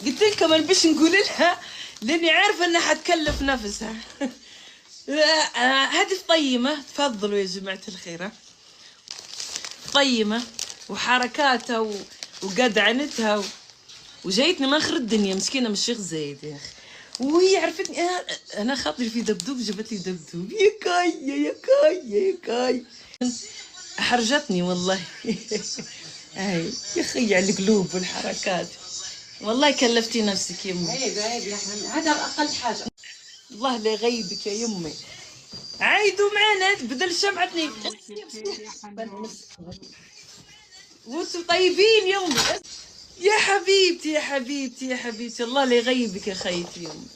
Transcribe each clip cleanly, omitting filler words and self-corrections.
قلت لكم انا باش نقول لها لاني عارفه انها حتكلف نفسها. هذه فطيمه، تفضلوا يا جماعه الخير. طيمه وحركاتها وقدعنتها وجايتني من اخر الدنيا، مسكينه من الشيخ زايد يا اخي. وهي عرفتني انا خاطري في دبدوب، جابت لي دبدوب. يا كايا يا كايا يا كايا، حرجتني والله. هاي يا خي على القلوب والحركات، والله كلفتي نفسك يا امي. عيب عيب يا حنان، هذا اقل حاجه. الله لا يغيبك يا يمي. عايدوا معنا بدل شمعتني. وانتم طيبين يا امي. يا حبيبتي يا حبيبتي يا حبيبتي، الله لا يغيبك يا خيتي يا امي.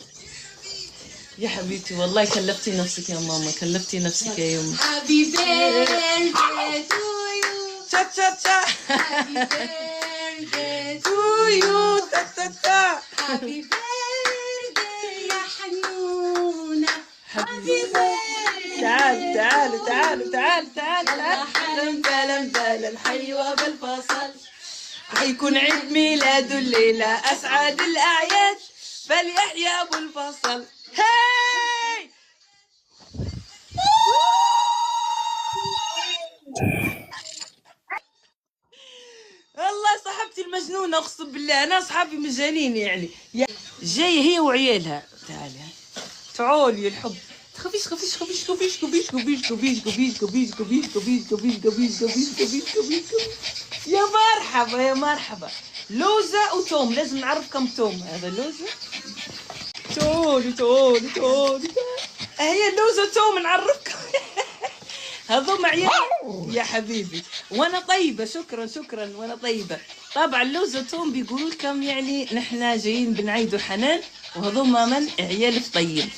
يا حبيبتي والله كلفتي نفسك يا ماما، كلفتي نفسك يا يمي. Happy birthday to you. تشا تشا تشا. Happy birthday تو يو تا تا تا. Happy birthday يا حنونة. Happy birthday. تعال تعال تعال تعال تعال الله تعال. بلا بلا الحلوة بالفصل، حيكون عيد ميلاده الليلة أسعد الأعياد، فليحيى أبو الفصل. هاي والله صاحبتي المجنونة، أقسم بالله أنا أصحابي مجانين يعني. جاية هي وعيالها. تعالي تعالي الحب. خفيش خفيش خفيش خفيش خفيش خفيش خفيش خفيش خفيش خفيش خفيش خفيش خفيش خفيش خفيش خفيش. يا مرحبا يا مرحبا. لوزة وتوم، لازم نعرف كم توم. هذا لوزة. تعالي تعالي تعالي. هي اللوزة توم نعرفكم. هذوما عيال يا حبيبي، وانا طيبه. شكرا شكرا وانا طيبه. طبعا لوزة توم بيقولوا لكم يعني نحن جايين بنعيدوا حنان، وهذوما من عيال طيب.